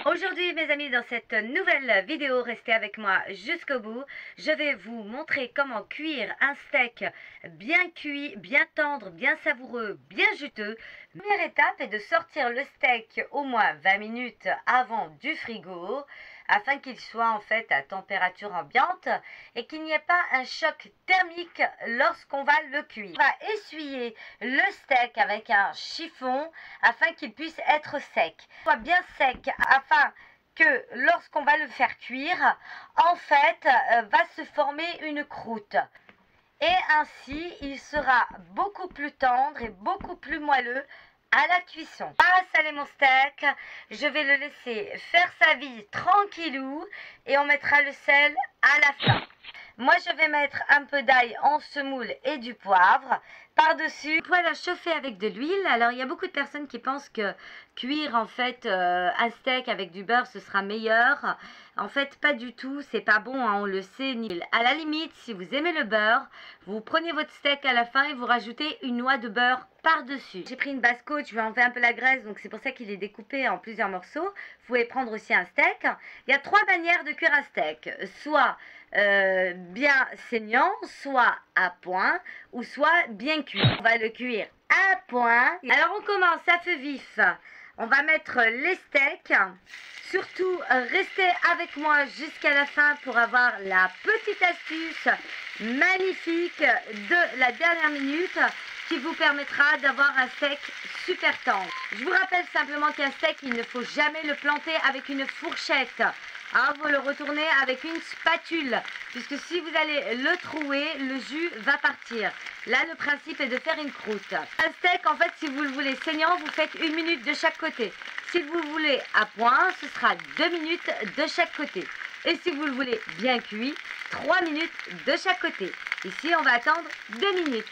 Aujourd'hui mes amis, dans cette nouvelle vidéo, restez avec moi jusqu'au bout. Je vais vous montrer comment cuire un steak bien cuit, bien tendre, bien savoureux, bien juteux. La première étape est de sortir le steak au moins 20 minutes avant du frigo, afin qu'il soit en fait à température ambiante et qu'il n'y ait pas un choc thermique lorsqu'on va le cuire. On va essuyer le steak avec un chiffon afin qu'il puisse être sec. Soit bien sec afin que lorsqu'on va le faire cuire, en fait, va se former une croûte. Et ainsi, il sera beaucoup plus tendre et beaucoup plus moelleux à la cuisson. Pas saler mon steak, je vais le laisser faire sa vie tranquillou et on mettra le sel à la fin. Moi je vais mettre un peu d'ail en semoule et du poivre par-dessus. Poêle à chauffer avec de l'huile. Alors il y a beaucoup de personnes qui pensent que cuire en fait un steak avec du beurre ce sera meilleur. En fait pas du tout, c'est pas bon, hein, on le sait. À la limite, si vous aimez le beurre, vous prenez votre steak à la fin et vous rajoutez une noix de beurre par-dessus. J'ai pris une basse côte, je vais enlever un peu la graisse, donc c'est pour ça qu'il est découpé en plusieurs morceaux. Vous pouvez prendre aussi un steak. Il y a 3 manières de cuire un steak. Soit bien saignant, soit à point, ou soit bien cuit. On va le cuire à point. Alors on commence à feu vif. On va mettre les steaks. Surtout, restez avec moi jusqu'à la fin pour avoir la petite astuce magnifique de la dernière minute qui vous permettra d'avoir un steak super tendre. Je vous rappelle simplement qu'un steak, il ne faut jamais le planter avec une fourchette. Hein, vous le retournez avec une spatule, puisque si vous allez le trouer, le jus va partir. Là, le principe est de faire une croûte. Un steak, en fait, si vous le voulez saignant, vous faites 1 minute de chaque côté. Si vous le voulez à point, ce sera 2 minutes de chaque côté. Et si vous le voulez bien cuit, 3 minutes de chaque côté. Ici, on va attendre 2 minutes.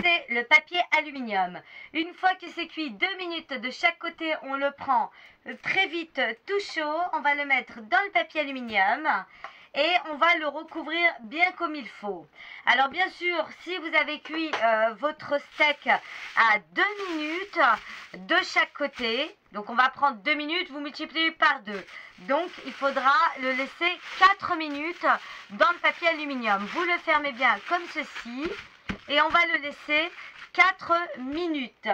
C'est le papier aluminium. Une fois que c'est cuit 2 minutes de chaque côté, on le prend très vite tout chaud. On va le mettre dans le papier aluminium et on va le recouvrir bien comme il faut. Alors bien sûr, si vous avez cuit votre steak à 2 minutes de chaque côté, donc on va prendre 2 minutes, vous multipliez par 2. Donc il faudra le laisser 4 minutes dans le papier aluminium. Vous le fermez bien comme ceci. Et on va le laisser 4 minutes.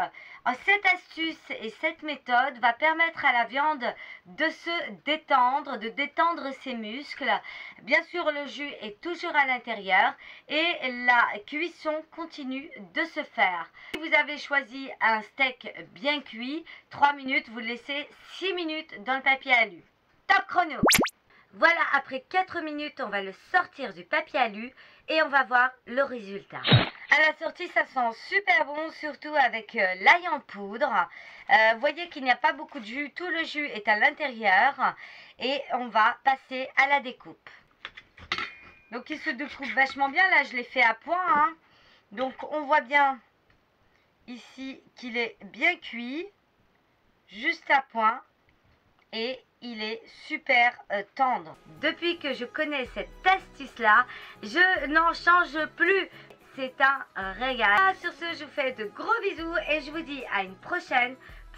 Cette astuce et cette méthode va permettre à la viande de se détendre, de détendre ses muscles. Bien sûr, le jus est toujours à l'intérieur et la cuisson continue de se faire. Si vous avez choisi un steak bien cuit, 3 minutes, vous le laissez 6 minutes dans le papier alu. Top chrono! Voilà, après 4 minutes, on va le sortir du papier alu et on va voir le résultat. À la sortie, ça sent super bon, surtout avec l'ail en poudre. Vous voyez qu'il n'y a pas beaucoup de jus, tout le jus est à l'intérieur. Et on va passer à la découpe. Donc il se découpe vachement bien, là je l'ai fait à point. Hein. Donc on voit bien ici qu'il est bien cuit, juste à point. Et il est super tendre. Depuis que je connais cette astuce-là, je n'en change plus. C'est un régal. Sur ce, je vous fais de gros bisous et je vous dis à une prochaine